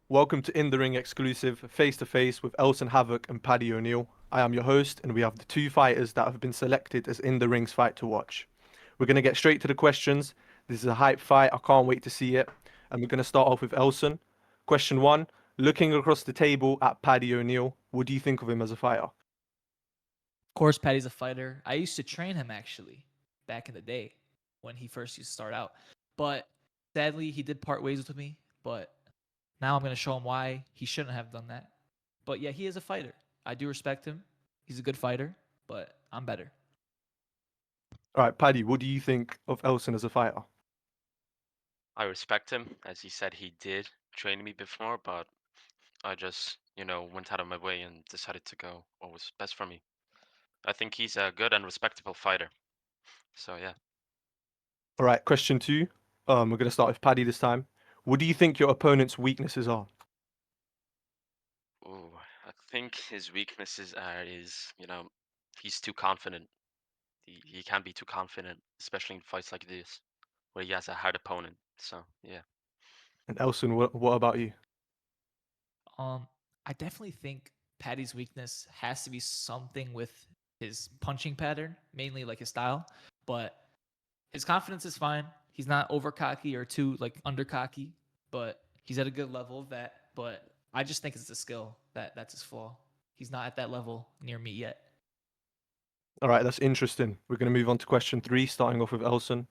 Welcome to In the Ring exclusive face to face with Elson Havoc and Paddy O'Neill. I am your host, and we have the two fighters that have been selected as In the Ring's fight to watch. We're going to get straight to the questions. This is a hype fight. I can't wait to see it. And we're going to start off with Elson. Question one: looking across the table at Paddy O'Neill, what do you think of him as a fighter? Of course, Patty's a fighter. I used to train him actually back in the day when he first used to start out. But sadly, he did part ways with me. But now I'm going to show him why he shouldn't have done that. But yeah, he is a fighter. I do respect him. He's a good fighter, but I'm better. All right, Paddy, what do you think of Elson as a fighter? I respect him, as he said he did train me before, but I just, went out of my way and decided to go what was best for me. I think he's a good and respectable fighter. So yeah. All right, question two. We're going to start with Paddy this time. What do you think your opponent's weaknesses are? Ooh, I think his weaknesses are he's too confident. He can be too confident, especially in fights like this, where he has a hard opponent. So yeah. And Elson, what about you? Um, I definitely think Patty's weakness has to be something with his punching pattern, mainly like his style. But his confidence is fine. He's not over cocky or too like under cocky, but he's at a good level of that. But I just think it's the skill that's his flaw. He's not at that level near me yet. All right, that's interesting. We're going to move on to question three, starting off with Elson.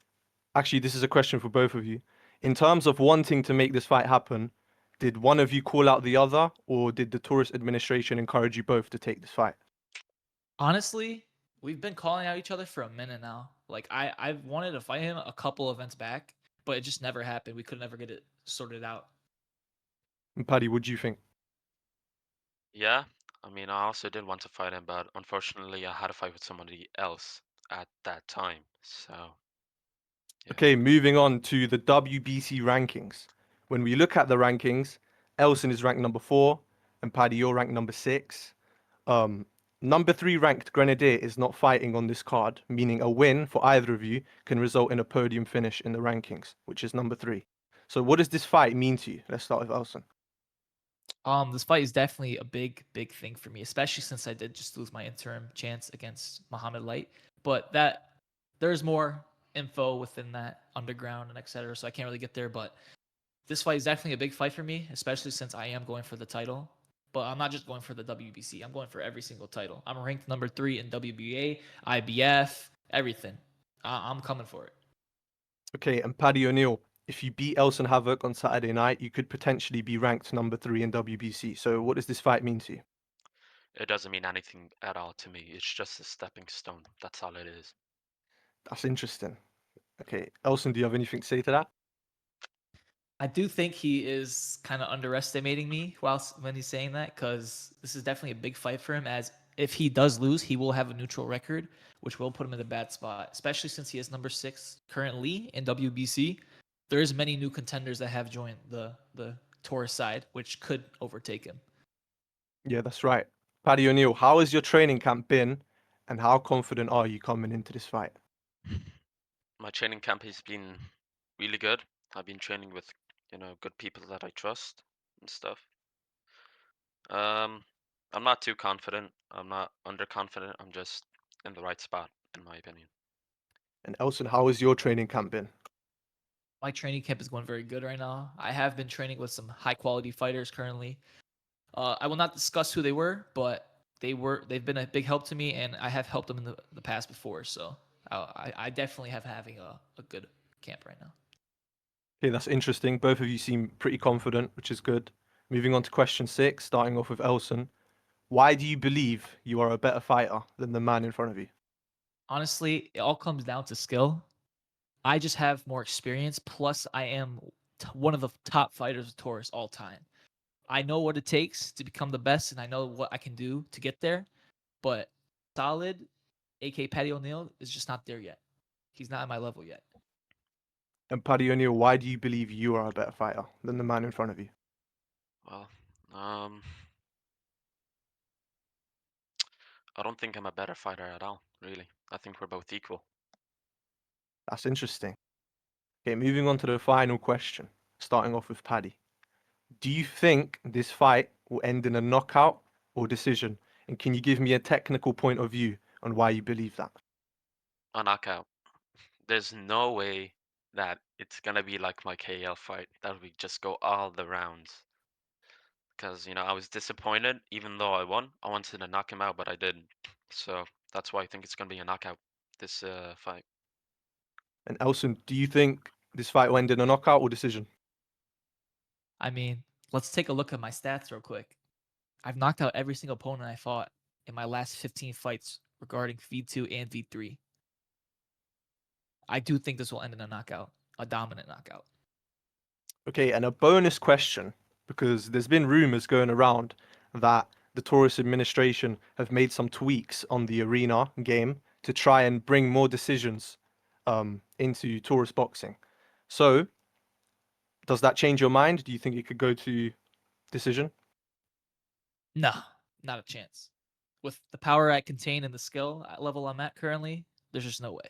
Actually, this is a question for both of you. In terms of wanting to make this fight happen, did one of you call out the other, or did the tourist administration encourage you both to take this fight? Honestly, we've been calling out each other for a minute now. Like I've wanted to fight him a couple events back, but it just never happened. We could never get it sorted out. And Paddy, what do you think? Yeah. I mean, I also did want to fight him, but unfortunately, I had a fight with somebody else at that time. So yeah. Okay, moving on to the WBC rankings. When we look at the rankings, Elson is ranked number four, and Paddy, you're ranked number six. Um, Number three ranked Grenadier is not fighting on this card, meaning a win for either of you can result in a podium finish in the rankings, which is number three. So, what does this fight mean to you? Let's start with Elson. This fight is definitely a big thing for me, especially since I did just lose my interim chance against Muhammad Light. But that there's more info within that underground and etc. So I can't really get there. But this fight is definitely a big fight for me, especially since I am going for the title. But I'm not just going for the WBC. I'm going for every single title. I'm ranked number 3 in WBA, IBF, everything. I'm coming for it. Okay, and Paddy O'Neill, if you beat Elson Havoc on Saturday night, you could potentially be ranked number three in WBC. So, what does this fight mean to you? It doesn't mean anything at all to me. It's just a stepping stone. That's all it is. That's interesting. Okay, Elson, do you have anything to say to that? I do think he is kind of underestimating me whilst when he's saying that because this is definitely a big fight for him. As if he does lose, he will have a neutral record, which will put him in a bad spot, especially since he is number 6 currently in WBC. There is many new contenders that have joined the tourist side, which could overtake him. Yeah, that's right. Paddy O'Neill, how has your training camp been, and how confident are you coming into this fight? My training camp has been really good. I've been training with, good people that I trust and stuff. Um, I'm not too confident. I'm not underconfident. I'm just in the right spot, in my opinion. And Elson, how has your training camp been? My training camp is going very good right now. I have been training with some high quality fighters currently. I will not discuss who they were, but they've been a big help to me, and I have helped them in the past before. So I definitely have having a good camp right now. Okay, that's interesting. Both of you seem pretty confident, which is good. Moving on to question six, starting off with Elson. Why do you believe you are a better fighter than the man in front of you? Honestly, it all comes down to skill. I just have more experience. Plus, I am one of the top fighters of Taurus all time. I know what it takes to become the best, and I know what I can do to get there. But solid, aka Paddy O'Neill, is just not there yet. He's not at my level yet. And Paddy O'Neill, why do you believe you are a better fighter than the man in front of you? Well, um, I don't think I'm a better fighter at all, really. I think we're both equal. That's interesting. Okay, moving on to the final question, starting off with Paddy. Do you think this fight will end in a knockout or decision? And can you give me a technical point of view on why you believe that? A knockout. There's no way that it's gonna be like my KL fight that we just go all the rounds. Because I was disappointed, even though I won. I wanted to knock him out, but I didn't. So that's why I think it's gonna be a knockout. This fight. And Elson, do you think this fight will end in a knockout or decision? I mean, let's take a look at my stats real quick. I've knocked out every single opponent I fought in my last 15 fights regarding V2 and V3. I do think this will end in a knockout, a dominant knockout. Okay, and a bonus question, because there's been rumors going around that the Taurus administration have made some tweaks on the arena game to try and bring more decisions into Taurus boxing. So, does that change your mind? Do you think it could go to decision? No, not a chance. With the power I contain and the skill level I'm at currently, there's just no way.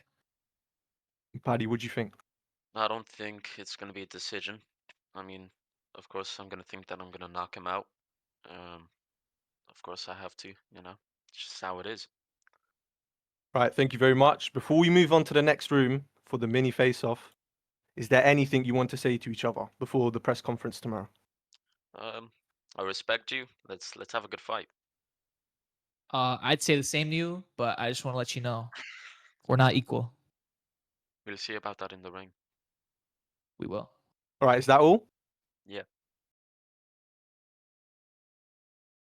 Paddy, what do you think? I don't think it's gonna be a decision. I mean, of course, I'm gonna think that I'm gonna knock him out. Um, of course, I have to. It's just how it is. Right, thank you very much. Before we move on to the next room for the mini face-off, is there anything you want to say to each other before the press conference tomorrow? Um, I respect you. Let's have a good fight. I'd say the same to you, but I just want to let you know we're not equal. We'll see about that in the ring. We will. All right, is that all? Yeah.